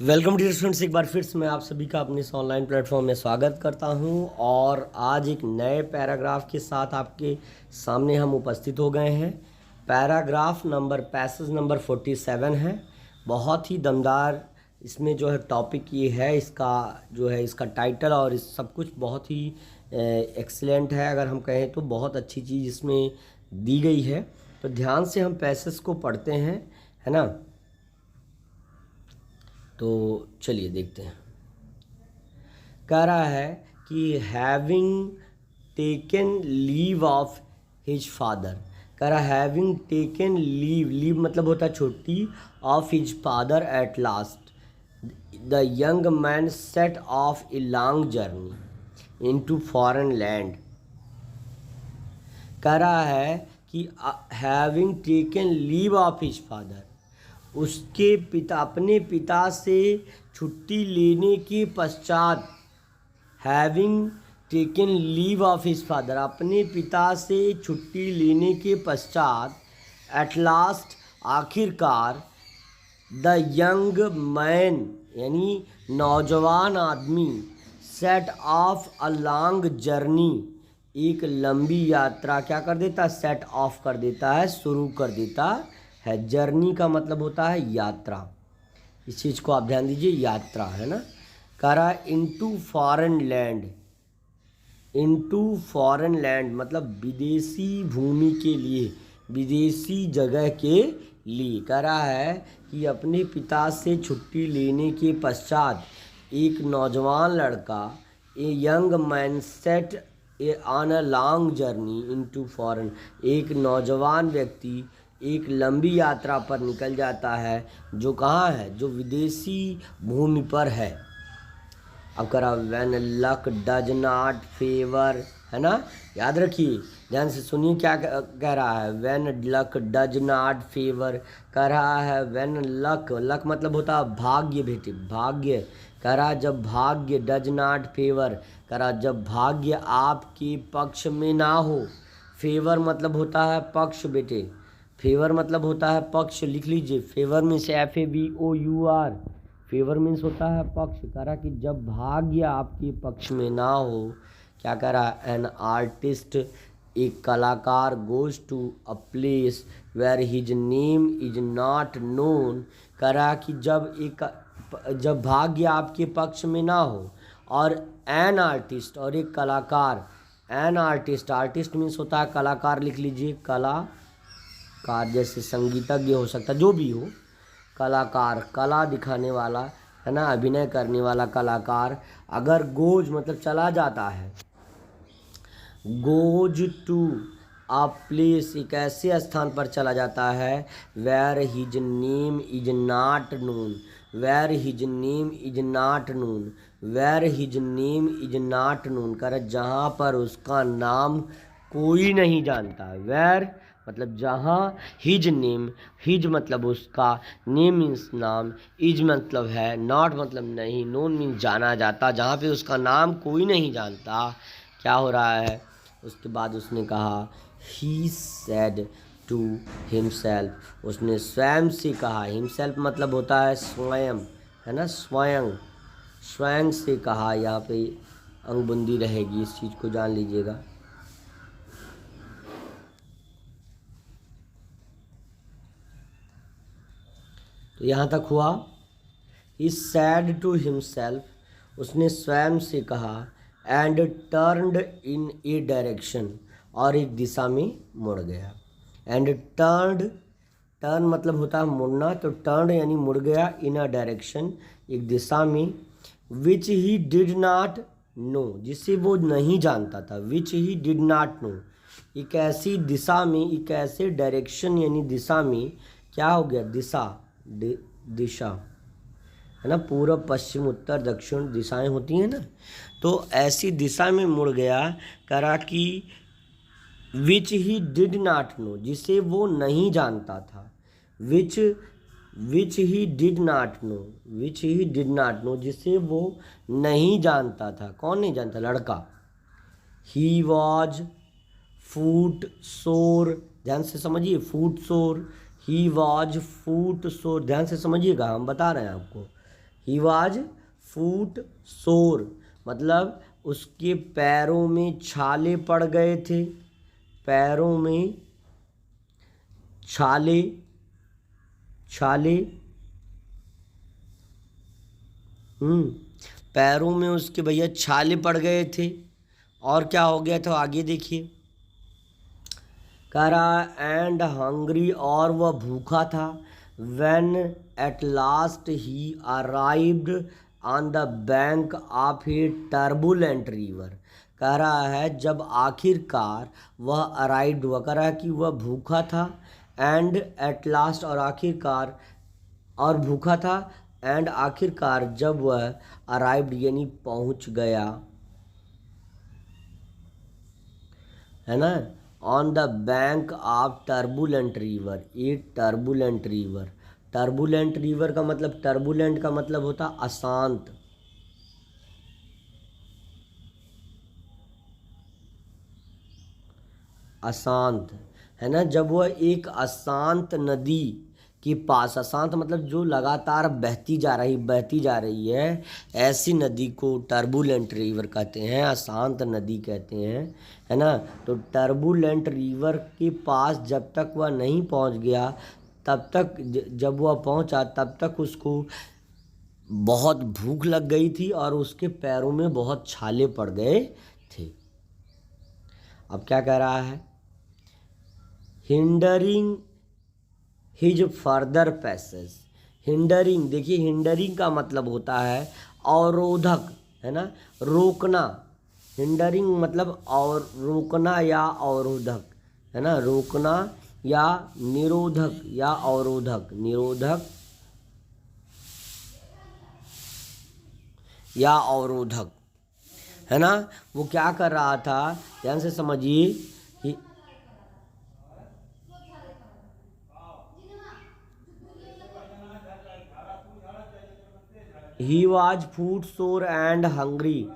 Welcome dear students, एक बार फिर से मैं आप सभी का अपने इस ऑनलाइन प्लेटफॉर्म में स्वागत करता हूं और आज एक नए पैराग्राफ के साथ आपके सामने हम उपस्थित हो गए हैं। पैसेज नंबर 47 है। बहुत ही दमदार इसमें जो है टॉपिक ये है, इसका टाइटल और इस सब कुछ बहुत ही एक्सीलेंट है। अगर हम कहें तो बहुत अच्छी चीज़ इसमें दी गई है। तो ध्यान से हम पैसेज को पढ़ते हैं, है ना। तो चलिए देखते हैं। कह रहा है कि having taken leave of his father. कह रहा है हैविंग टेकन लीव मतलब होता है छुट्टी, of his father at last the young man set of a long journey into foreign land. कह रहा है कि having taken leave of his father, उसके पिता अपने पिता से छुट्टी लेने के पश्चात, having taken leave of his father, अपने पिता से छुट्टी लेने के पश्चात, एट लास्ट आखिरकार, द यंग मैन यानी नौजवान आदमी, set of a long journey, एक लंबी यात्रा क्या कर देता है, सेट ऑफ कर देता है, शुरू कर देता है। जर्नी का मतलब होता है यात्रा। इस चीज़ को आप ध्यान दीजिए, यात्रा है ना। कह रहा है into foreign land, into foreign land मतलब विदेशी भूमि के लिए, विदेशी जगह के लिए। कह रहा है कि अपने पिता से छुट्टी लेने के पश्चात एक नौजवान लड़का, a young man set on a long journey into foreign, एक नौजवान व्यक्ति एक लंबी यात्रा पर निकल जाता है, जो कहाँ है, जो विदेशी भूमि पर है। अब करा when luck does not favour, है ना। याद रखिए, ध्यान से सुनिए क्या कह रहा है। When luck does not favour, कह रहा है व्हेन लक मतलब होता है भाग्य बेटे, भाग्य। कह रहा जब भाग्य, डज नॉट फेवर, कह रहा जब भाग्य आपके पक्ष में ना हो। फेवर मतलब होता है पक्ष बेटे, फेवर मतलब होता है पक्ष, लिख लीजिए। Favour means FAVOUR, favour means होता है पक्ष। कह रहा कि जब भाग्य आपके पक्ष में ना हो, क्या कह रहा है, एन आर्टिस्ट, एक कलाकार, goes to a place where his name is not known. कह रहा कि जब भाग्य आपके पक्ष में ना हो, और एन आर्टिस्ट और एक कलाकार, एन आर्टिस्ट, आर्टिस्ट मीन्स होता है कलाकार, लिख लीजिए कलाकार, जैसे संगीतज्ञ हो सकता है, जो भी हो, कलाकार, कला दिखाने वाला, है ना, अभिनय करने वाला कलाकार। अगर गोज मतलब चला जाता है, गोज टू अ प्लेस, एक ऐसे स्थान पर चला जाता है, where his name is not known, where his name is not known, where his name is not known, कर जहाँ पर उसका नाम कोई नहीं जानता। वेयर मतलब जहाँ, हिज नेम, हिज मतलब उसका, नेम मीन्स नाम, इज मतलब है, नॉट मतलब नहीं, नोन मीन्स जाना जाता, जहाँ पे उसका नाम कोई नहीं जानता। क्या हो रहा है, उसके बाद उसने कहा, ही सैड टू हिमसेल्फ, उसने स्वयं से कहा। हिमसेल्फ मतलब होता है स्वयं, है ना, स्वयं, स्वयं से कहा। यहाँ पे अंगबुंदी रहेगी, इस चीज़ को जान लीजिएगा। तो यहाँ तक हुआ। ही सैड टू हिमसेल्फ, उसने स्वयं से कहा, and turned in A direction, और एक दिशा में मुड़ गया। एंड टर्न मतलब होता है मुड़ना, तो टर्न यानी मुड़ गया, इन अ डायरेक्शन एक दिशा में, विच ही डिड नॉट नो, जिसे वो नहीं जानता था, which he did not no, एक ऐसी दिशा में, एक ऐसे डायरेक्शन यानी दिशा में, क्या हो गया, दिशा, दिशा, है ना, पूर्व पश्चिम उत्तर दक्षिण दिशाएं होती हैं ना, तो ऐसी दिशा में मुड़ गया। करा कि which he did not know, जिसे वो नहीं जानता था, which he did not know, which he did not know, जिसे वो नहीं जानता था। कौन नहीं जानता, लड़का। ही वॉज फूट सोर, ध्यान से समझिए, फूट सोर, ही वॉज फूट सोर, ध्यान से समझिएगा, हम बता रहे हैं आपको। ही वाज फूट सोर, मतलब उसके पैरों में छाले पड़ गए थे, पैरों में छाले छाले पैरों में उसके भैया छाले पड़ गए थे। और क्या हो गया था आगे देखिए, कह रहा एंड हंग्री, और वह भूखा था। When at last he arrived on the bank of A turbulent river, कह रहा है जब आखिरकार वह अराइव्ड हुआ, कह रहा है कि वह भूखा था, एंड एट लास्ट और आखिरकार, और भूखा था, एंड आखिरकार जब वह अराइव्ड यानी पहुंच गया, है ना, on the bank of turbulent river, ये टर्बुलेंट रिवर, टर्बुलेंट रिवर का मतलब, टर्बुलेंट का मतलब होता अशांत, अशांत, है ना, जब वह एक अशांत नदी के पास, अशांत मतलब जो लगातार बहती जा रही है, ऐसी नदी को टर्बुलेंट रिवर कहते हैं, अशांत नदी कहते हैं, है ना। तो टर्बुलेंट रिवर के पास जब तक वह नहीं पहुंच गया, तब तक, जब वह पहुंचा तब तक उसको बहुत भूख लग गई थी और उसके पैरों में बहुत छाले पड़ गए थे। अब क्या कह रहा है, hindering his further passage, hindering, देखिए हिंडरिंग का मतलब होता है अवरोधक, है ना, रोकना, हिंडरिंग मतलब और रोकना या अवरोधक, है ना, रोकना या निरोधक या अवरोधक, निरोधक या अवरोधक, है ना। वो क्या कर रहा था, ध्यान से समझिए, ही वॉज फूट सोर एंड हंग्री,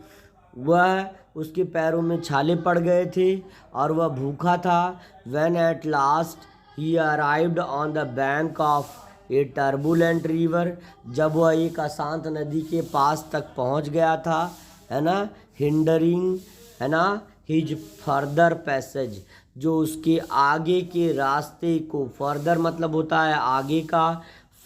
वह, उसके पैरों में छाले पड़ गए थे और वह भूखा था। When at last he arrived on the bank of A turbulent river, जब वह एक अशांत नदी के पास तक पहुंच गया था, है ना, हिंडरिंग, है ना, हिज फर्दर पैसेज, जो उसके आगे के रास्ते को, फर्दर मतलब होता है आगे का,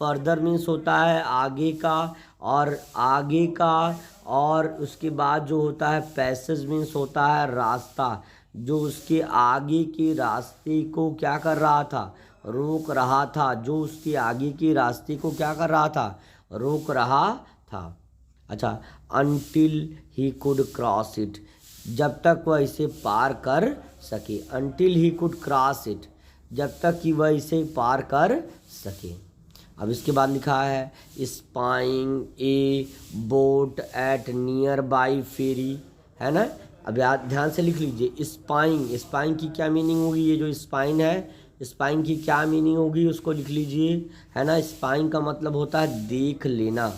फर्दर मीन्स होता है आगे का, और आगे का, और उसके बाद जो होता है पैसेज मीन्स होता है रास्ता, जो उसके आगे के रास्ते को क्या कर रहा था, रोक रहा था, जो उसके आगे के रास्ते को क्या कर रहा था, रोक रहा था। अच्छा, until he could cross it, जब तक वह इसे पार कर सके, until he could cross it, जब तक कि वह इसे पार कर सके। अब इसके बाद लिखा है spying a boat at nearby ferry, है ना। अब याद ध्यान से लिख लीजिए, स्पाइंग, स्पाइंग की क्या मीनिंग होगी, ये जो स्पाइन है, स्पाइंग की क्या मीनिंग होगी उसको लिख लीजिए, है ना। स्पाइंग का मतलब होता है देख लेना,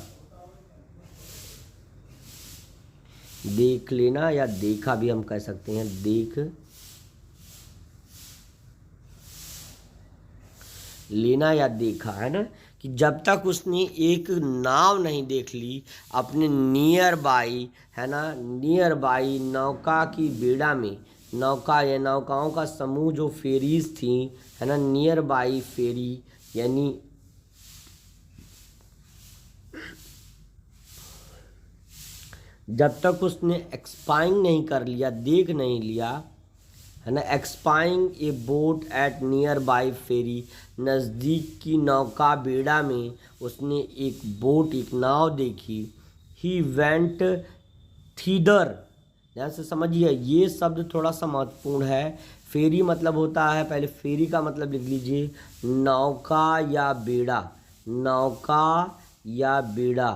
देख लेना या देखा भी हम कह सकते हैं, देख लेना या देखा, है ना, कि जब तक उसने एक नाव नहीं देख ली अपने नियर बाई, है ना, नियर बाई नौका की बेड़ा में, नौका या नौकाओं का समूह जो फेरीज थी, है ना, नियर बाई फेरी यानी जब तक उसने एक्सपाइंग नहीं कर लिया, देख नहीं लिया, है ना, espying a boat at nearby ferry, नज़दीक की नौका बेड़ा में उसने एक बोट, एक नाव देखी। ही वेंट थीदर, ध्यान से समझिए, ये शब्द थोड़ा सा महत्वपूर्ण है। फेरी मतलब होता है, पहले फेरी का मतलब लिख लीजिए, नौका या बेड़ा, नौका या बेड़ा,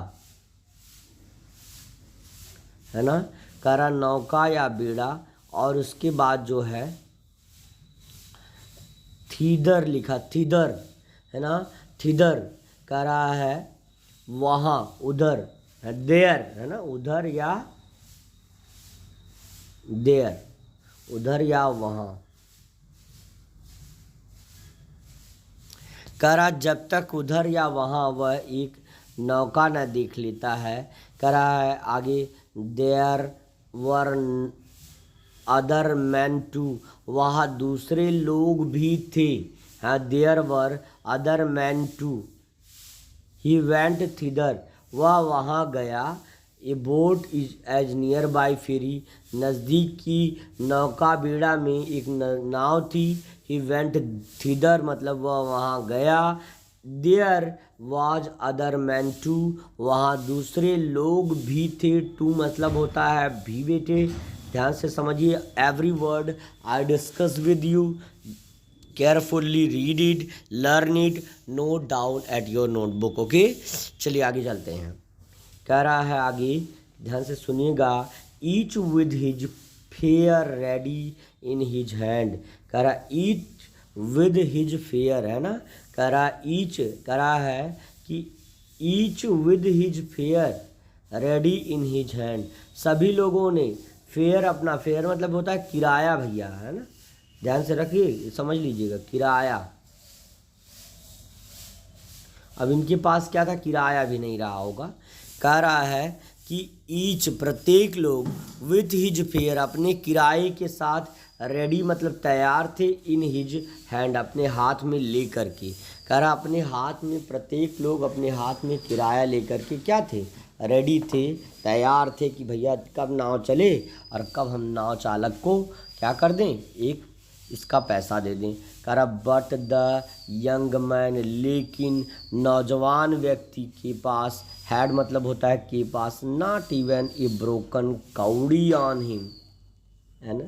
है ना, करा नौका या बेड़ा, और उसके बाद जो है थीदर लिखा, थीदर, है ना, थीदर कह रहा है वहाँ, उधर, देयर, है ना, उधर या देयर, उधर या वहाँ, कह रहा जब तक उधर या वहाँ वह एक नौका न देख लेता है। कह रहा है आगे, there were other man too, वहाँ दूसरे लोग भी थे। हाँ, there were other man too, he went thither, वह वहाँ गया। A boat is as nearby ferry, नज़दीक की नौका बेड़ा में एक नाव थी। ही वेंट थिदर मतलब वह वहाँ गया। There was other man too, वहाँ दूसरे लोग भी थे। टू मतलब होता है भी बेटे, ध्यान से समझिए every word I discuss with you, carefully read it, learn it, note down at your notebook. Okay, चलिए आगे चलते हैं। कह रहा है आगे, ध्यान से सुनिएगा, each with his fair ready in his hand. कह रहा ईच विद हिज फेयर, है ना। कह रहा ईच, कह रहा है कि each with his fair ready in his hand, सभी लोगों ने फेयर, अपना फेयर मतलब होता है किराया भैया, है ना, ध्यान से रखिए, समझ लीजिएगा, किराया। अब इनके पास क्या था, किराया भी नहीं रहा होगा। कह रहा है कि ईच प्रत्येक लोग, विथ हिज फेयर अपने किराए के साथ, रेडी मतलब तैयार थे, इन हिज हैंड अपने हाथ में लेकर के। कह रहा अपने हाथ में, प्रत्येक लोग अपने हाथ में किराया लेकर के क्या थे, रेडी थे, तैयार थे कि भैया कब नाव चले और कब हम नाव चालक को क्या कर दें, एक इसका पैसा दे दें। कह रहा बट द यंग मैन, लेकिन नौजवान व्यक्ति के पास, हैड मतलब होता है के पास, नॉट इवन ए ब्रोकन कौड़ी ऑन हिम, है ना,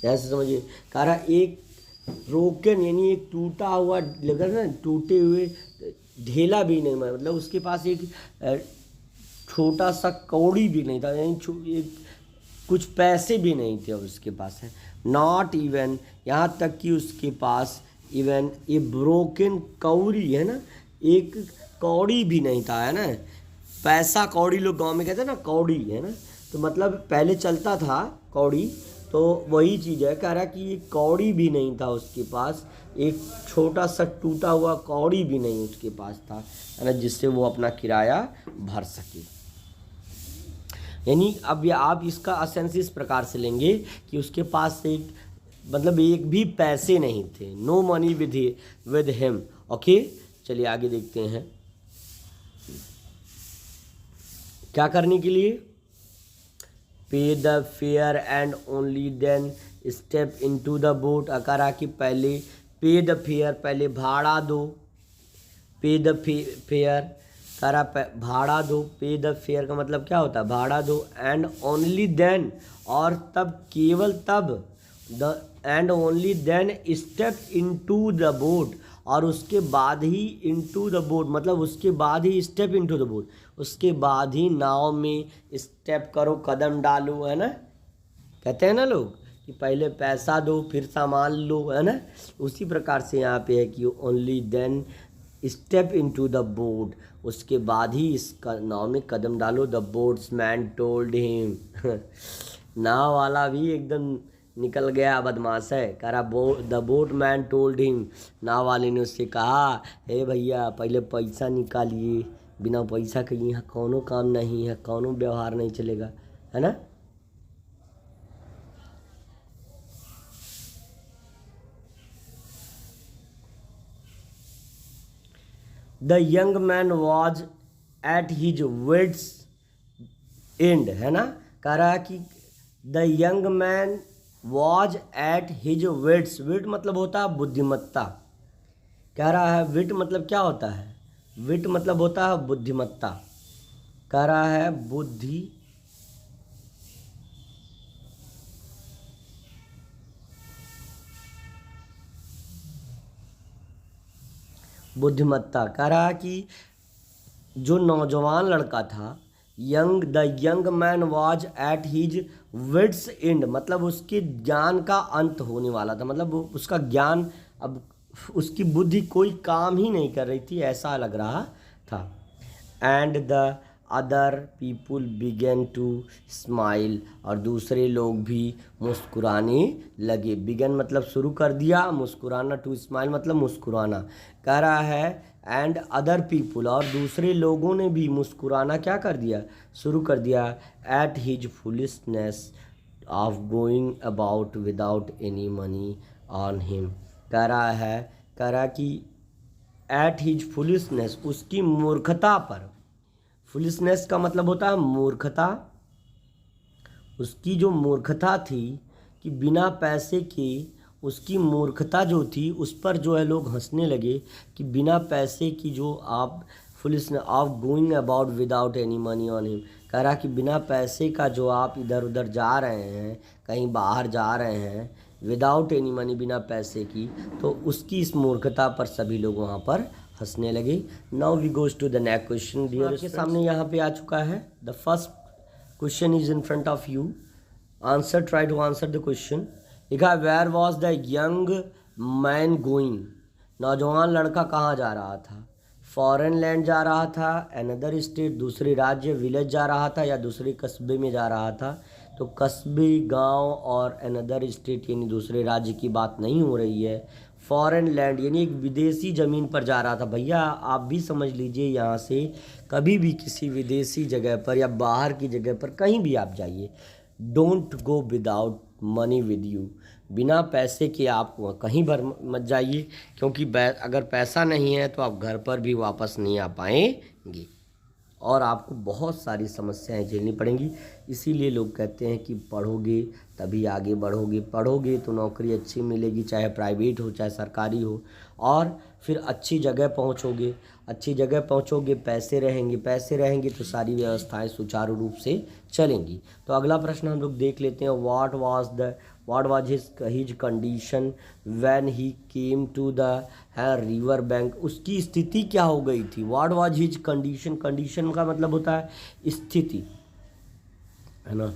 जैसे समझिए। कह रहा एक ब्रोकन यानी एक टूटा हुआ, लगा ना टूटे हुए ढेला भी नहीं, मतलब उसके पास एक छोटा सा कौड़ी भी नहीं था, यानी कुछ पैसे भी नहीं थे उसके पास, है। नॉट इवन, यहाँ तक कि उसके पास इवन ए ब्रोकन कौड़ी, है ना, एक कौड़ी भी नहीं था, है ना। पैसा कौड़ी लोग गांव में कहते हैं ना, कौड़ी, है ना, तो मतलब पहले चलता था कौड़ी, तो वही चीज़ है। कह रहा कि एक कौड़ी भी नहीं था उसके पास, एक छोटा सा टूटा हुआ कौड़ी भी नहीं उसके पास था, है ना, जिससे वो अपना किराया भर सके। यानी अब आप इसका सेंस इस प्रकार से लेंगे कि उसके पास एक मतलब एक भी पैसे नहीं थे, no money with him. Okay, चलिए आगे देखते हैं क्या करने के लिए, pay the fare and only then step into the boat. अकारा कि पहले पे द फेयर, पहले भाड़ा दो, पे द फेयर करा भाड़ा दो, पे द फेयर का मतलब क्या होता है, भाड़ा दो, एंड ओनली देन और तब, केवल तब, the and only then step into the boat और उसके बाद ही, इनटू द बोट मतलब उसके बाद ही, स्टेप इनटू द बोट उसके बाद ही नाव में स्टेप करो, कदम डालो, है ना, कहते हैं ना लोग कि पहले पैसा दो फिर सामान लो, है ना, उसी प्रकार से यहाँ पे है कि only then step into the boat, उसके बाद ही इस नाव में कदम डालो। द बोट्समैन टोल्ड हिम नाव वाला भी एकदम निकल गया, बदमाश है। कह रहा द बोटमैन टोल्ड हिम, नाव वाले ने उससे कहा, हे भैया पहले पैसा निकालिए, बिना पैसा के यहाँ कौनो काम नहीं है, कौनो व्यवहार नहीं चलेगा, है ना। The young man was at his wits end, है ना। कह रहा कि the young man was at his wits, wit मतलब होता है बुद्धिमत्ता। कह रहा है विट मतलब क्या होता है, विट मतलब होता है बुद्धिमत्ता। कह रहा है बुद्धिमत्ता। कह रहा कि जो नौजवान लड़का था, the young man was at his wits end मतलब उसके ज्ञान का अंत होने वाला था, मतलब उसका ज्ञान, अब उसकी बुद्धि कोई काम ही नहीं कर रही थी, ऐसा लग रहा था। And the other people began to smile और दूसरे लोग भी मुस्कुराने लगे। बिगन मतलब शुरू कर दिया, मुस्कुराना, टू स्माइल मतलब मुस्कुराना। कह रहा है एंड अदर पीपुल, और दूसरे लोगों ने भी मुस्कुराना क्या कर दिया, शुरू कर दिया, at his foolishness of going about without any money on him. कह रहा कि एट हिज फुलिशनेस, उसकी मूर्खता पर, फुलिशनेस का मतलब होता है मूर्खता, उसकी जो मूर्खता थी कि बिना पैसे के, उसकी मूर्खता जो थी उस पर जो है लोग हंसने लगे कि बिना पैसे की जो आप foolishness of going about without any money on him, कह रहा कि बिना पैसे का जो आप इधर उधर जा रहे हैं, कहीं बाहर जा रहे हैं विदाउट एनी मनी, बिना पैसे की, तो उसकी इस मूर्खता पर सभी लोग वहाँ पर हंसने लगे। Now we goes to the next question dear, आपके सामने यहाँ पे आ चुका है। The first question is in front of you, answer, try to answer the question. लिखा है where was the young man going, नौजवान लड़का कहाँ जा रहा था, फॉरेन लैंड जा रहा था, अनदर स्टेट, दूसरे राज्य, विलेज जा रहा था, या दूसरे कस्बे में जा रहा था। तो कस्बे, गांव और अनदर स्टेट यानी दूसरे राज्य की बात नहीं हो रही है। फॉरेन लैंड यानी एक विदेशी ज़मीन पर जा रहा था। भैया आप भी समझ लीजिए, यहाँ से कभी भी किसी विदेशी जगह पर या बाहर की जगह पर कहीं भी आप जाइए, don't go without money with you, बिना पैसे के आप कहीं पर मत जाइए, क्योंकि अगर पैसा नहीं है तो आप घर पर भी वापस नहीं आ पाएंगे और आपको बहुत सारी समस्याएं झेलनी पड़ेंगी। इसीलिए लोग कहते हैं कि पढ़ोगे तभी आगे बढ़ोगे, पढ़ोगे तो नौकरी अच्छी मिलेगी, चाहे प्राइवेट हो चाहे सरकारी हो, और फिर अच्छी जगह पहुंचोगे, अच्छी जगह पहुंचोगे, पैसे रहेंगे तो सारी व्यवस्थाएं सुचारू रूप से चलेंगी। तो अगला प्रश्न हम लोग देख लेते हैं। What was his condition when he came to the river bank, उसकी स्थिति क्या हो गई थी। What was his condition, condition का मतलब होता है स्थिति, है ना।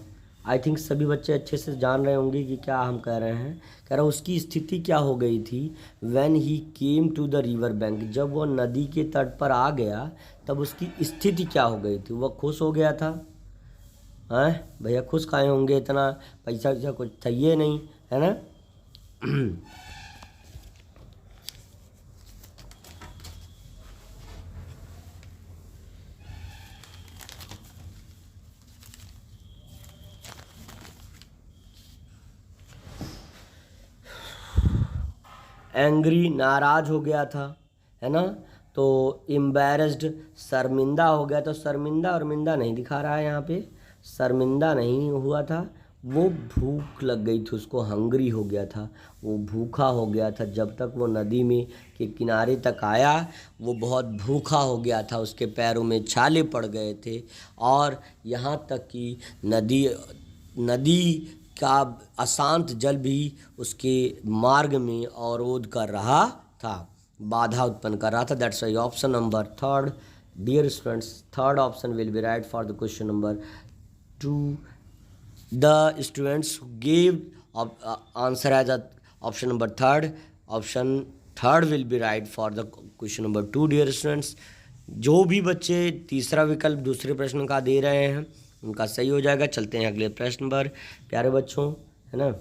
आई थिंक सभी बच्चे अच्छे से जान रहे होंगे कि क्या हम कह रहे हैं। कह रहा उसकी स्थिति क्या हो गई थी, when he came to the river bank, जब वो नदी के तट पर आ गया तब उसकी स्थिति क्या हो गई थी। वह खुश हो गया था, हैं भैया, खुश काहे होंगे, इतना पैसा वैसा कुछ चाहिए नहीं, है ना। एंग्री, नाराज हो गया था, है ना। तो एम्बैरेस्ड, शर्मिंदा हो गया। तो शर्मिंदा और मिंदा नहीं दिखा रहा है यहाँ पे, शर्मिंदा नहीं हुआ था, वो भूख लग गई थी उसको, हंग्री हो गया था, वो भूखा हो गया था। जब तक वो नदी में के किनारे तक आया वो बहुत भूखा हो गया था, उसके पैरों में छाले पड़ गए थे, और यहाँ तक कि नदी का अशांत जल भी उसके मार्ग में अवरोध कर रहा था, बाधा उत्पन्न कर रहा था। That's why option number third dear students, third option will be right for the question number 2। The students gave answer as option number third, option third will be right for the question number 2 dear students. जो भी बच्चे तीसरा विकल्प दूसरे प्रश्न का दे रहे हैं उनका सही हो जाएगा। चलते हैं अगले प्रश्न पर प्यारे बच्चों, है ना।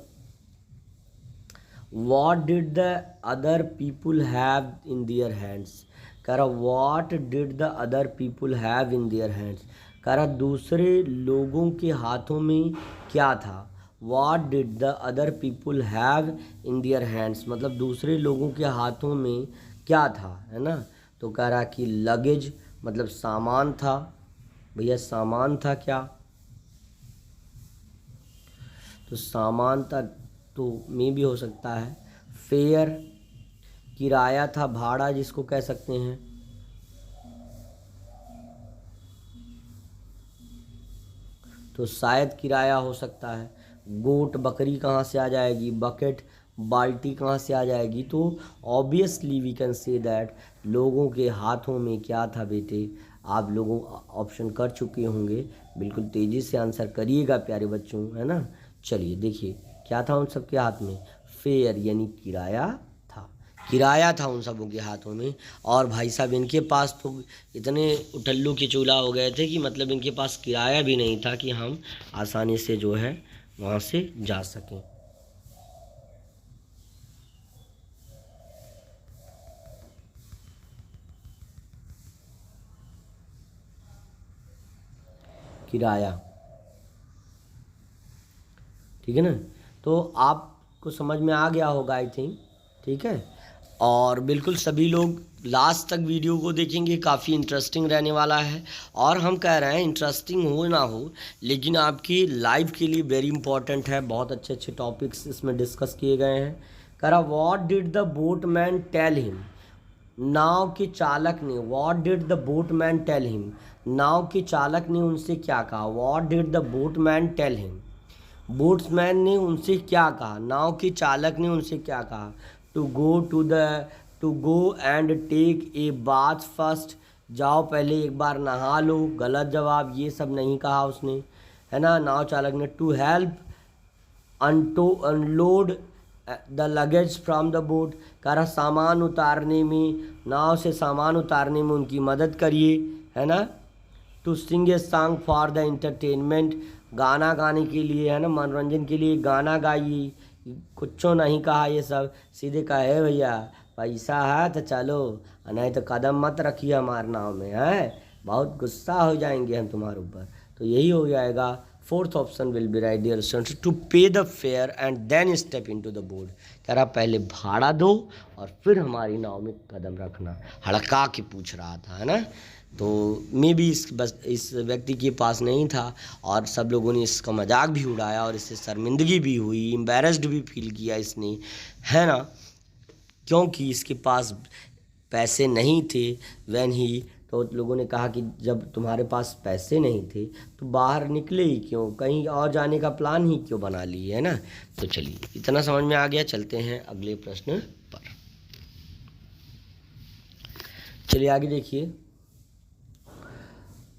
What did the other people have in their hands, कह रहा what did the other people have in their hands, कह रहा दूसरे लोगों के हाथों में क्या था। What did the other people have in their hands, मतलब दूसरे लोगों के हाथों में क्या था, है ना। तो कह रहा कि लगेज, मतलब सामान था। भैया सामान था क्या, तो सामान था तो में भी हो सकता है। फेयर, किराया था, भाड़ा जिसको कह सकते हैं। तो शायद किराया हो सकता है। गोट, बकरी कहाँ से आ जाएगी, बकेट, बाल्टी कहाँ से आ जाएगी। तो obviously we can say that लोगों के हाथों में क्या था। बेटे आप लोगों ऑप्शन कर चुके होंगे, बिल्कुल तेज़ी से आंसर करिएगा प्यारे बच्चों, है ना। चलिए देखिए क्या था उन सबके हाथ में, फेयर यानी किराया था उन सबों के हाथों में। और भाई साहब इनके पास तो इतने उठल्लू के चूल्हा हो गए थे कि मतलब इनके पास किराया भी नहीं था कि हम आसानी से जो है वहाँ से जा सकें। किराया। ठीक है ना, तो आपको समझ में आ गया होगा आई थिंक। ठीक है, और बिल्कुल सभी लोग लास्ट तक वीडियो को देखेंगे, काफ़ी इंटरेस्टिंग रहने वाला है। और हम कह रहे हैं इंटरेस्टिंग हो ना हो, लेकिन आपकी लाइफ के लिए वेरी इंपॉर्टेंट है। बहुत अच्छे अच्छे टॉपिक्स इसमें डिस्कस किए गए हैं। कह रहा what did the boatman tell him, नाव के चालक ने, what did the boatman tell him, नाव के चालक ने उनसे क्या कहा। What did the boatman tell him, boatsman ने उनसे क्या कहा, नाव के चालक ने उनसे क्या कहा। To go and take a bath first, जाओ पहले एक बार नहा लो। गलत जवाब, ये सब नहीं कहा उसने, है ना। नाव चालक ने to help unload the luggage from the boat, कह रहा सामान उतारने में, नाव से सामान उतारने में उनकी मदद करिए, है ना। To sing a song for the entertainment, गाना गाने के लिए, है ना, मनोरंजन के लिए गाना गाइए। कुछ नहीं कहा ये सब, सीधे कहा है भैया पैसा है तो चलो, नहीं तो कदम मत रखिए हमारे नाव में, है बहुत गुस्सा हो जाएंगे हम तुम्हारे ऊपर। तो यही हो जाएगा। Fourth option will be right dear students, to pay the fare and then step into the boat, कह रहा पहले भाड़ा दो और फिर हमारी नाव में कदम रखना, हड़का के पूछ रहा था, है ना। तो मे भी इस व्यक्ति के पास नहीं था और सब लोगों ने इसका मजाक भी उड़ाया और इससे शर्मिंदगी भी हुई, एम्बेरस्ड भी फील किया इसने, है ना, क्योंकि इसके पास पैसे नहीं थे। व्हेन ही, तो लोगों ने कहा कि जब तुम्हारे पास पैसे नहीं थे तो बाहर निकले ही क्यों, कहीं और जाने का प्लान ही क्यों बना लिए, है ना। तो चलिए इतना समझ में आ गया, चलते हैं अगले प्रश्न पर। चलिए आगे देखिए,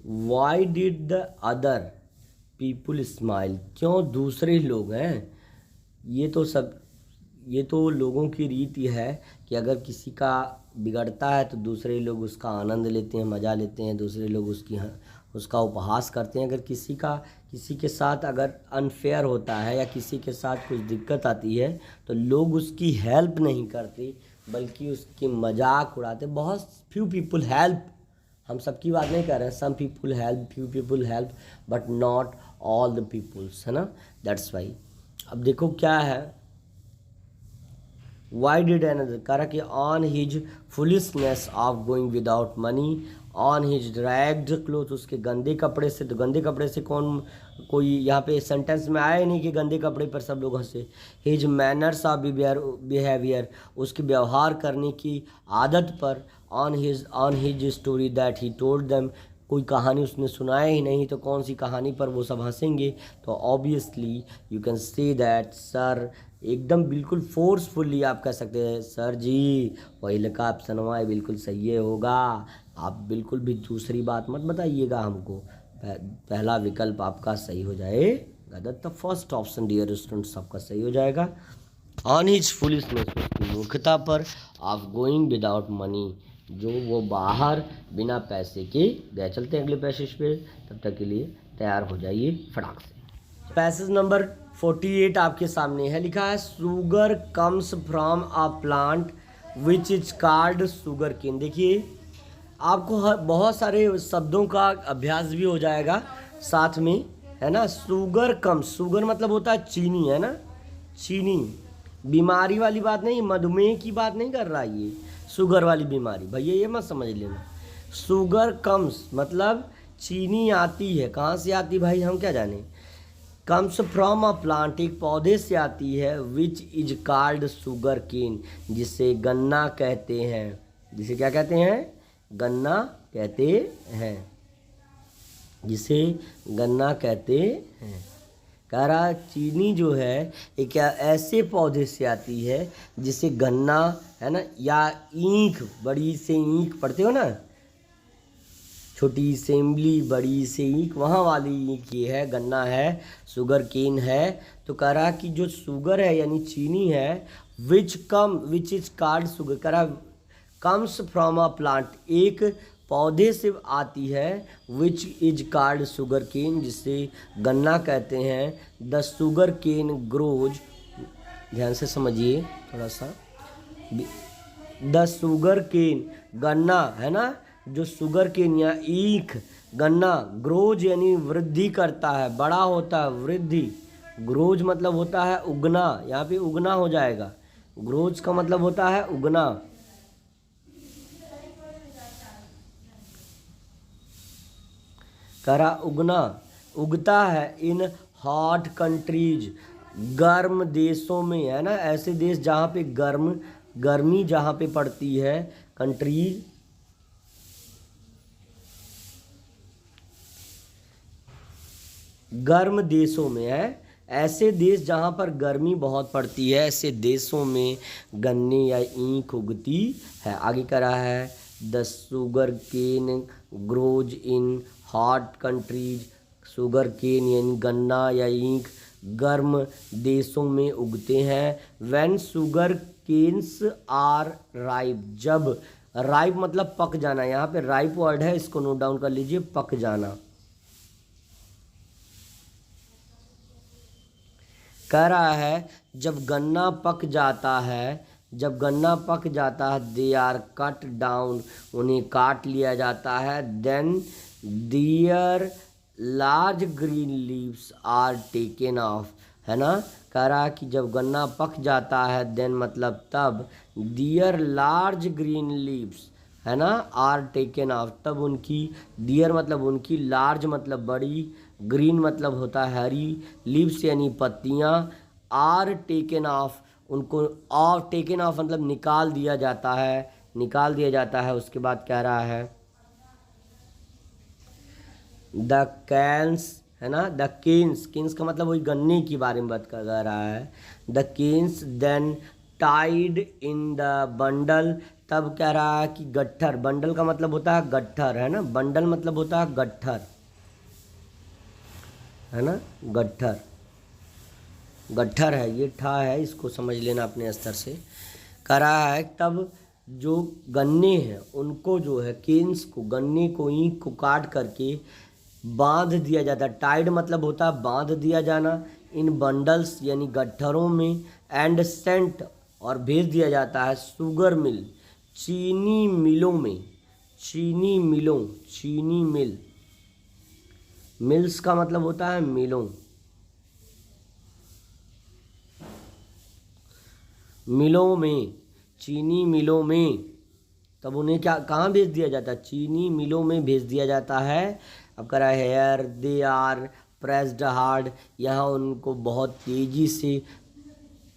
why did the other people smile, क्यों दूसरे लोग हैं, ये तो लोगों की रीति है कि अगर किसी का बिगड़ता है तो दूसरे लोग उसका आनंद लेते हैं, मज़ा लेते हैं, दूसरे लोग उसका उपहास करते हैं। अगर किसी के साथ अगर अनफेयर होता है या किसी के साथ कुछ दिक्कत आती है तो लोग उसकी हेल्प नहीं करते बल्कि उसकी मजाक उड़ाते। बहुत फ्यू पीपुल हेल्प, हम सबकी बात नहीं कर रहे हैं, some people help, few people help, but not all the peoples, है ना, दैट्स वाई। अब देखो क्या है, वाई डिड अनदर, कह रहा कि on his foolishness of going without money, on his dragged cloth, उसके गंदे कपड़े से, तो गंदे कपड़े से कोई यहाँ पे सेंटेंस में आया ही नहीं कि गंदे कपड़े पर सब लोग हंसे। हिज मैनर्स ऑफ बिहेवियर, उसके व्यवहार करने की आदत पर। On his story that he told them, कोई कहानी उसने सुनाया ही नहीं तो कौन सी कहानी पर वो सब हंसेंगे। तो obviously you can say that sir, एकदम बिल्कुल फोर्सफुली आप कह सकते हैं सर जी वही लगा ऑप्शन हमारा बिल्कुल सही है होगा, आप बिल्कुल भी दूसरी बात मत बताइएगा हमको, पहला विकल्प आपका सही हो जाएगा। The first option dear students आपका सही हो जाएगा। ऑन हिज फुलिशनेस, उसकी मूर्खता पर। ऑफ गोइंग विदाउट मनी, जो वो बाहर बिना पैसे के गए। चलते हैं अगले पैसेज पे, तब तक के लिए तैयार हो जाइए फटाक से। पैसेज नंबर 48 आपके सामने है, लिखा है sugar comes from a plant which is called sugar cane. देखिए आपको बहुत सारे शब्दों का अभ्यास भी हो जाएगा साथ में, है ना। सुगर कम्स, सुगर मतलब होता है चीनी, है ना, चीनी, बीमारी वाली बात नहीं, मधुमेह की बात नहीं कर रहा ये, शुगर वाली बीमारी, भैया ये मत समझ लेना। शुगर कम्स मतलब चीनी आती है, कहाँ से आती भाई हम क्या जाने। कम्स फ्रॉम अ प्लांट, एक पौधे से आती है। Which is called sugar cane, जिसे गन्ना कहते हैं, जिसे क्या कहते हैं, गन्ना कहते हैं, जिसे गन्ना कहते हैं। कह रहा चीनी जो है एक ऐसे पौधे से आती है जिसे गन्ना, है ना, या ईंख, बड़ी से ईंख पढ़ते हो ना, छोटी से इमली बड़ी से ईंख, वहाँ वाली ईंख ये है, गन्ना है, शुगर केन है। तो कह रहा कि जो शुगर है यानी चीनी है, विच इज कॉल्ड शुगर, कह रहा कम्स फ्रॉम अ प्लांट, एक पौधे से आती है। Which is called sugar cane, जिसे गन्ना कहते हैं। द शुगर केन ग्रोज, ध्यान से समझिए थोड़ा सा, द शुगर केन, गन्ना है ना, जो शुगर केन या ईख गन्ना ग्रोज यानी वृद्धि करता है, बड़ा होता है, वृद्धि। ग्रोज मतलब होता है उगना, यहाँ पे उगना हो जाएगा। ग्रोज का मतलब होता है उगना। करा उगना, उगता है इन हॉट कंट्रीज, गर्म देशों में, है ना, ऐसे देश जहाँ पे गर्मी जहाँ पे पड़ती है, कंट्रीज, गर्म देशों में है, ऐसे देश जहाँ पर गर्मी बहुत पड़ती है, ऐसे देशों में गन्ने या ईख उगती है। आगे करा है the sugar cane grows in hot countries, sugar cane यानी गन्ना या ईख गर्म देशों में उगते हैं। When sugar canes are ripe, जब राइप मतलब पक जाना, यहाँ पे राइप वर्ड है, इसको नोट डाउन कर लीजिए, पक जाना। कह रहा है जब गन्ना पक जाता है, जब गन्ना पक जाता है, दे आर कट डाउन, उन्हें काट लिया जाता है। Then their large green leaves are taken off, है ना। कह रहा है कि जब गन्ना पक जाता है, देन मतलब तब, दियर लार्ज ग्रीन लीव्स, है ना, आर टेकन ऑफ, तब उनकी, दियर मतलब उनकी, लार्ज मतलब बड़ी, ग्रीन मतलब होता है हरी, लीव्स यानी पत्तियाँ, आर टेकन ऑफ, उनको ऑफ, टेकन ऑफ मतलब निकाल दिया जाता है, निकाल दिया जाता है। उसके बाद कह रहा है द कैंस, है ना, द केन्स, केन्स का मतलब वही गन्ने के बारे में बात कर रहा है। The canes then tied in the bundle, तब कह रहा है कि गट्ठर, बंडल का मतलब होता है गट्ठर, है ना, बंडल मतलब होता है गट्ठर, है ना, गट्ठर, गट्ठर है, ये ठा है, इसको समझ लेना अपने स्तर से। कह रहा है तब जो गन्ने हैं उनको जो है, केन्स को, गन्ने को, ईंख को काट करके बांध दिया जाता है। टाइड मतलब होता है बांध दिया जाना, इन बंडल्स यानी गट्ठरों में, एंड सेंट और भेज दिया जाता है, शुगर मिल, चीनी मिलों में, चीनी मिलों, चीनी मिल, मिल्स का मतलब होता है मिलों, मिलों में, चीनी मिलों में, तब उन्हें क्या, कहाँ भेज दिया जाता है, चीनी मिलों में भेज दिया जाता है। अब कह रहा है here they are pressed hard, यहाँ उनको बहुत तेजी से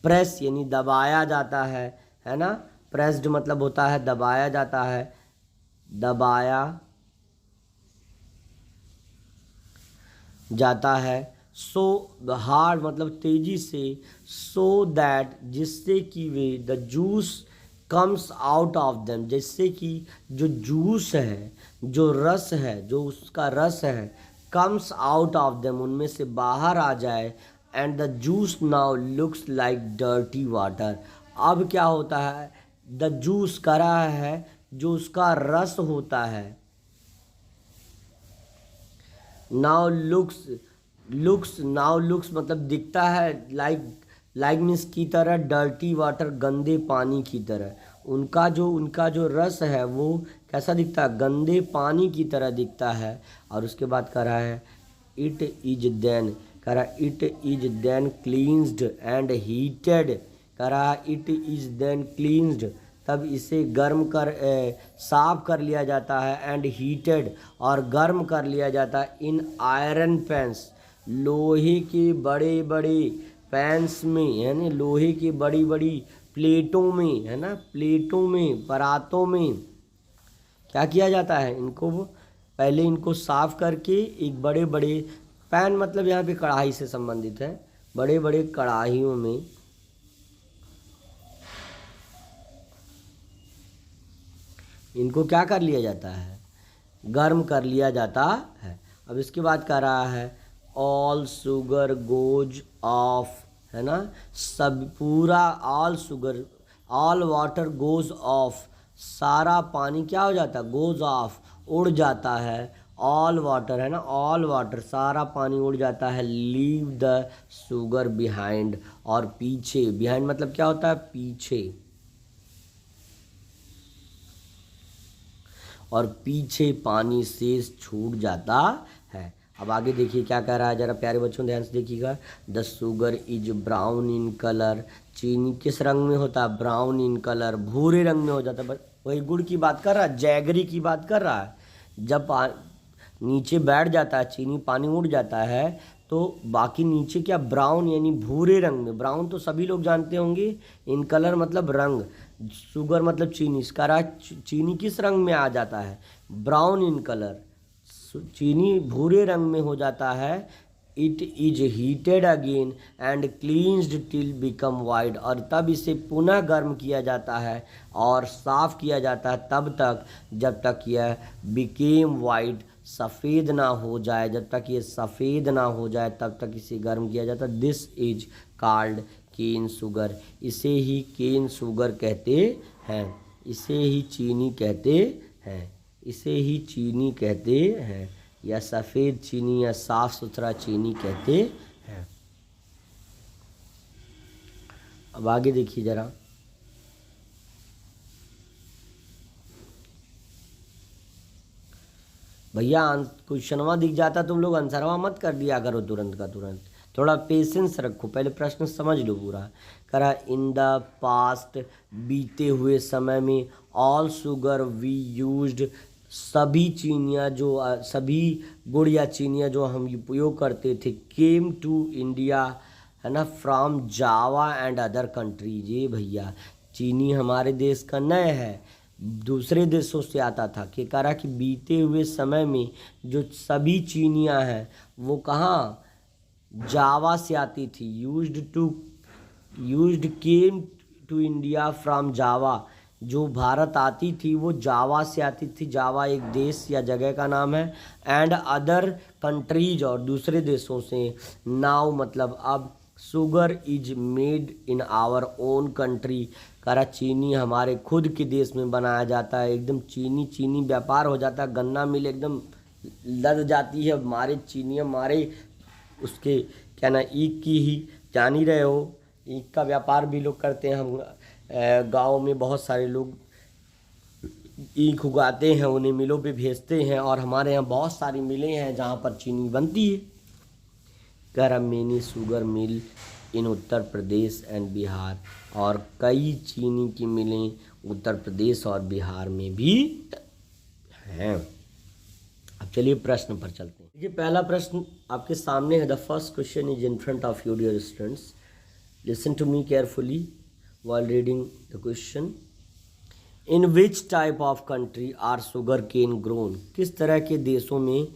प्रेस यानी दबाया जाता है ना, प्रेस्ड मतलब होता है दबाया जाता है, दबाया जाता है। सो हार्ड मतलब तेजी से, सो दैट जिससे कि वे, the juice comes out of them, जिससे कि जो जूस है, जो रस है, जो उसका रस है, कम्स आउट ऑफ देम उनमें से बाहर आ जाए, and the juice now looks like dirty water. अब क्या होता है, द जूस कह रहा है जो उसका रस होता है, now looks, looks, now looks मतलब दिखता है, लाइक मीन्स की तरह, डर्टी वाटर गंदे पानी की तरह, उनका जो रस है वो कैसा दिखता है, गंदे पानी की तरह दिखता है। और उसके बाद कह रहा है इट इज देन, कह रहा है it is then cleansed and heated, कह रहा है इट इज देन क्लींस्ड, तब इसे गर्म कर, साफ कर लिया जाता है, एंड हीटेड और गर्म कर लिया जाता है, इन आयरन पैंस, लोहे के बड़े बड़े पैंस में, यानी लोहे की बड़ी बड़ी प्लेटों में, है ना, प्लेटों में, परातों में क्या किया जाता है, इनको पहले इनको साफ करके एक बड़े बड़े पैन मतलब यहाँ पे कढ़ाई से संबंधित है, बड़े बड़े कढ़ाइयों में इनको क्या कर लिया जाता है, गर्म कर लिया जाता है। अब इसके बाद कह रहा है ऑल शुगर गोज ऑफ, है ना, सब पूरा, all sugar, all water goes off, सारा पानी क्या हो जाता है, गोज ऑफ उड़ जाता है, ऑल वाटर, है ना, ऑल वाटर सारा पानी उड़ जाता है, लीव द शुगर बिहाइंड, और पीछे, बिहाइंड मतलब क्या होता है, पीछे, और पीछे पानी शेष छूट जाता है। अब आगे देखिए क्या कह रहा है, जरा प्यारे बच्चों ध्यान से देखिएगा। The sugar is brown in colour, चीनी किस रंग में होता है, ब्राउन इन कलर, भूरे रंग में हो जाता है। वही गुड़ की बात कर रहा है, जैगरी की बात कर रहा है। जब नीचे बैठ जाता है चीनी, पानी उड़ जाता है, तो बाकी नीचे क्या, ब्राउन यानी भूरे रंग में। ब्राउन तो सभी लोग जानते होंगे, इन कलर मतलब रंग, शुगर मतलब चीनी, इसका चीनी किस रंग में आ जाता है, ब्राउन इन कलर, चीनी भूरे रंग में हो जाता है। It is heated again and cleansed till become white, और तब इसे पुनः गर्म किया जाता है और साफ किया जाता है तब तक जब तक यह बिकेम वाइट, सफ़ेद ना हो जाए। जब तक ये सफ़ेद ना हो जाए तब तक इसे गर्म किया जाता है। This is called cane sugar, इसे ही केन शुगर कहते हैं, इसे ही चीनी कहते हैं, इसे ही चीनी कहते हैं, या सफ़ेद चीनी या साफ़ सुथरा चीनी कहते हैं। अब आगे देखिए जरा, भैया क्वेश्चनवा दिख जाता तुम लोग आंसरवा मत कर दिया करो तुरंत का तुरंत, थोड़ा पेशेंस रखो, पहले प्रश्न समझ लो पूरा। करा इन द पास्ट, बीते हुए समय में, ऑल शुगर वी यूज्ड, सभी चीनियाँ जो सभी गुड़ या चीनियाँ जो हम उपयोग करते थे, केम टू इंडिया, है ना, from Java and other countries. ये भैया चीनी हमारे देश का नए है, दूसरे देशों से आता था। कि कह रहा कि बीते हुए समय में जो सभी चीनियाँ हैं वो कहाँ, जावा से आती थी। Used came to India from Java, जो भारत आती थी वो जावा से आती थी। जावा एक देश या जगह का नाम है। एंड अदर कंट्रीज, और दूसरे देशों से। नाउ मतलब अब, sugar is made in our own country, करा चीनी हमारे खुद के देश में बनाया जाता है। एकदम चीनी व्यापार हो जाता है, गन्ना मिल एकदम लद जाती है हमारे चीनी, हमारे उसके क्या ना, ईख की ही जान ही रहे हो, ईख का व्यापार भी लोग करते हैं। हम गांव में बहुत सारे लोग ईख उगाते हैं, उन्हें मिलों पे भेजते हैं, और हमारे यहाँ बहुत सारी मिलें हैं जहाँ पर चीनी बनती है। कर many sugar mill in Uttar Pradesh and Bihar, और कई चीनी की मिलें उत्तर प्रदेश और बिहार में भी हैं। अब चलिए प्रश्न पर चलते हैं। देखिए पहला प्रश्न आपके सामने है। The first question is in front of you dear students, listen to me carefully while reading the question. In which type of country are sugar cane grown? किस तरह के देशों में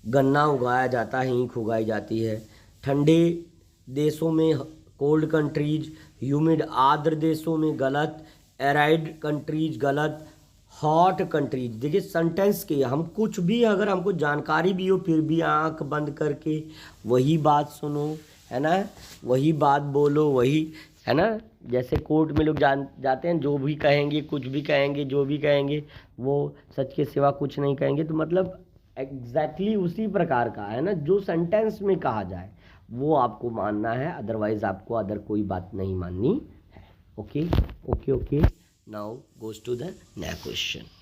गन्ना उगाया जाता है, ईख उगाई जाती है। ठंडे देशों में, कोल्ड कंट्रीज, ह्यूमिड आर्द्र देशों में गलत, एराइड कंट्रीज गलत, हॉट कंट्रीज। देखिए सेंटेंस के हम कुछ भी अगर हमको जानकारी भी हो फिर भी आंख बंद करके वही बात सुनो, है ना, वही बात बोलो, वही, है ना। जैसे कोर्ट में लोग जाते हैं, जो भी कहेंगे, कुछ भी कहेंगे, जो भी कहेंगे वो सच के सिवा कुछ नहीं कहेंगे। तो मतलब एग्जैक्टली उसी प्रकार का, है ना, जो सेंटेंस में कहा जाए वो आपको मानना है, अदरवाइज आपको अदर कोई बात नहीं माननी है। Okay okay okay, now goes to the next question.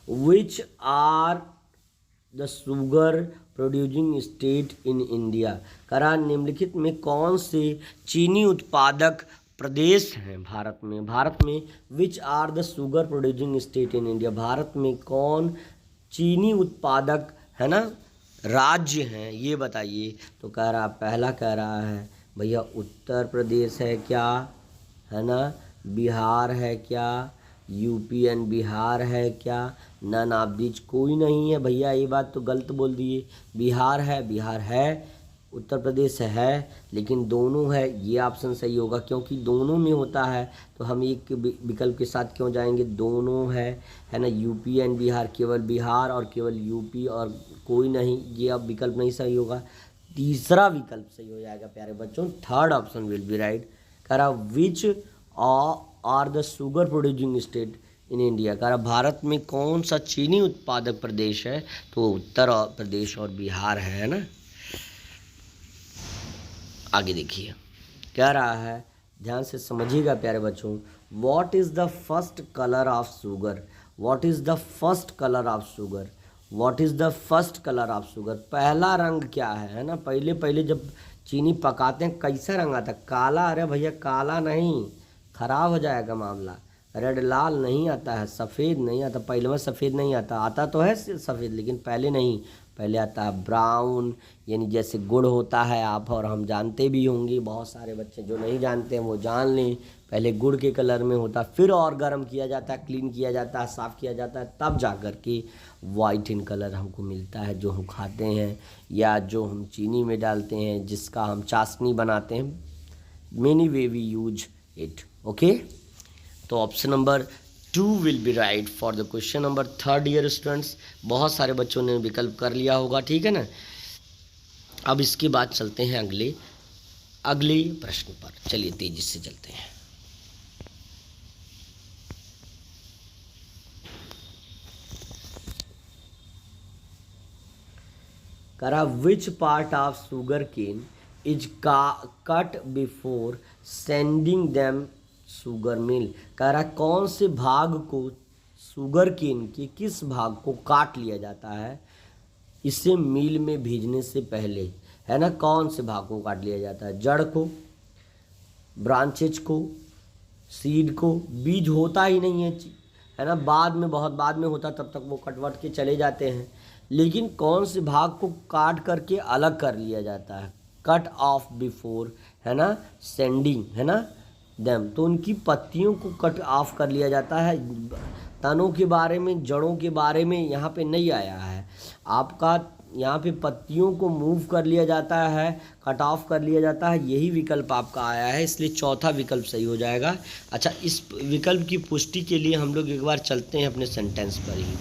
Which are the sugar producing state in India? करा निम्नलिखित में कौन से चीनी उत्पादक प्रदेश हैं भारत में? भारत में which are the sugar producing state in India, Bharat में कौन चीनी उत्पादक, है ना, राज्य हैं, ये बताइए। तो कह रहा, पहला कह रहा है भैया उत्तर प्रदेश है क्या, है ना, बिहार है क्या, यूपी एंड बिहार है क्या, नन ऑफ दिस, कोई नहीं है भैया, ये बात तो गलत बोल दिए। बिहार है, उत्तर प्रदेश है, लेकिन दोनों है, ये ऑप्शन सही होगा क्योंकि दोनों में होता है। तो हम एक विकल्प के साथ क्यों जाएंगे, दोनों है ना, यूपी एंड बिहार, केवल बिहार और केवल यूपी और कोई नहीं, ये अब विकल्प नहीं सही होगा। तीसरा विकल्प सही हो जाएगा प्यारे बच्चों, third option will be right. करा which are the sugar producing state in India, करा भारत में कौन सा चीनी उत्पादक प्रदेश है? तो उत्तर प्रदेश और बिहार है ना। आगे देखिए क्या रहा है, ध्यान से समझिएगा प्यारे बच्चों। What is the first colour of sugar, what is the first colour of sugar, what is the first colour of sugar, पहला रंग क्या है ना। पहले पहले जब चीनी पकाते हैं कैसा रंग आता है, काला। अरे भैया काला नहीं, खराब हो जाएगा मामला। रेड लाल नहीं आता है, सफ़ेद नहीं आता, पहले में सफ़ेद नहीं आता, आता तो है सफ़ेद लेकिन पहले नहीं, पहले आता है ब्राउन, यानी जैसे गुड़ होता है, आप और हम जानते भी होंगे, बहुत सारे बच्चे जो नहीं जानते हैं वो जान लें। पहले गुड़ के कलर में होता है, फिर और गर्म किया जाता है, क्लीन किया जाता है, साफ़ किया जाता है, तब जा कर के वाइट इन कलर हमको मिलता है जो हम खाते हैं या जो हम चीनी में डालते हैं, जिसका हम चाशनी बनाते हैं। Many way we use it. Okay, तो option number 2 will be right for the question number 3 year students. बहुत सारे बच्चों ने विकल्प कर लिया होगा, ठीक है ना। अब इसके बाद चलते हैं अगले प्रश्न पर। चलिए तेजी से चलते हैं। करा which part of sugar cane is cut before sending them sugar mill. कह रहा कौन से भाग को शुगर केन के किस भाग को काट लिया जाता है इसे मिल में भेजने से पहले, है ना। कौन से भाग को काट लिया जाता है, जड़ को, ब्रांचेज को, सीड को। बीज होता ही नहीं है ना, बाद में, बहुत बाद में होता, तब तक वो कटवट के चले जाते हैं। लेकिन कौन से भाग को काट करके अलग कर लिया जाता है, कट ऑफ बिफोर, है ना, सेंडिंग, है ना, देम। तो उनकी पत्तियों को कट ऑफ कर लिया जाता है। तनों के बारे में, जड़ों के बारे में यहाँ पे नहीं आया है आपका। यहाँ पे पत्तियों को मूव कर लिया जाता है, कट ऑफ कर लिया जाता है, यही विकल्प आपका आया है, इसलिए चौथा विकल्प सही हो जाएगा। अच्छा, इस विकल्प की पुष्टि के लिए हम लोग एक बार चलते हैं अपने सेंटेंस पर ही।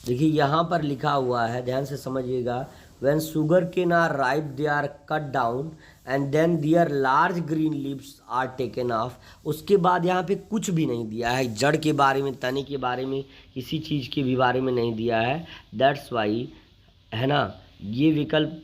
देखिए यहाँ पर लिखा हुआ है, ध्यान से समझिएगा। When sugar cane are ripe they are cut down and then their large green leaves are taken off. उसके बाद यहाँ पे कुछ भी नहीं दिया है, जड़ के बारे में, तने के बारे में, किसी चीज़ के भी बारे में नहीं दिया है। दैट्स वाई, है ना, ये विकल्प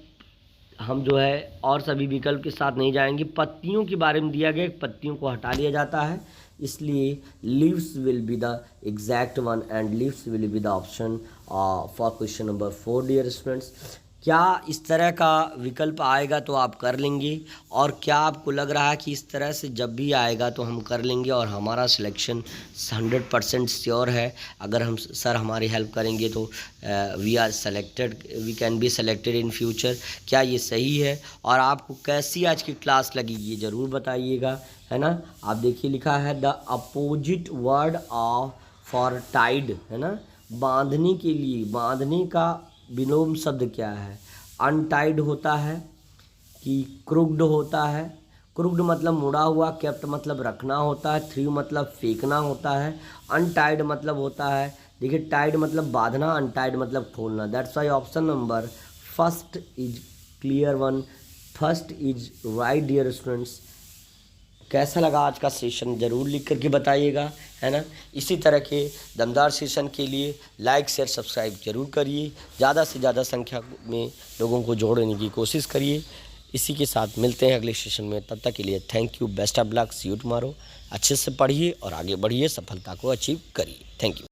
हम जो है और सभी विकल्प के साथ नहीं जाएंगे। पत्तियों के बारे में दिया गया, पत्तियों को हटा लिया जाता है, इसलिए leaves will be the exact one and leaves will be the option for question number 4 dear students. क्या इस तरह का विकल्प आएगा तो आप कर लेंगे, और क्या आपको लग रहा है कि इस तरह से जब भी आएगा तो हम कर लेंगे और हमारा सिलेक्शन 100% श्योर है। अगर हम सर हमारी हेल्प करेंगे तो we are selected, we can be selected in future. क्या ये सही है, और आपको कैसी आज की क्लास लगी ये ज़रूर बताइएगा, है ना। आप देखिए लिखा है the opposite word of for tied, है ना, बांधने के लिए, बांधने का विलोम शब्द क्या है। अनटाइड होता है कि क्रुक्ड होता है। क्रुक्ड मतलब मुड़ा हुआ, केप्ट मतलब रखना होता है, थ्री मतलब फेंकना होता है, अनटाइड मतलब होता है, देखिए टाइड मतलब बांधना, अनटाइड मतलब खोलना। That's why option number first is clear one, first is right dear students. कैसा लगा आज का सेशन ज़रूर लिख करके बताइएगा, है ना। इसी तरह के दमदार सेशन के लिए लाइक शेयर सब्सक्राइब जरूर करिए, ज़्यादा से ज़्यादा संख्या में लोगों को जोड़ने की कोशिश करिए। इसी के साथ मिलते हैं अगले सेशन में, तब तक के लिए thank you, best of luck, see you tomorrow. अच्छे से पढ़िए और आगे बढ़िए, सफलता को अचीव करिए। Thank you.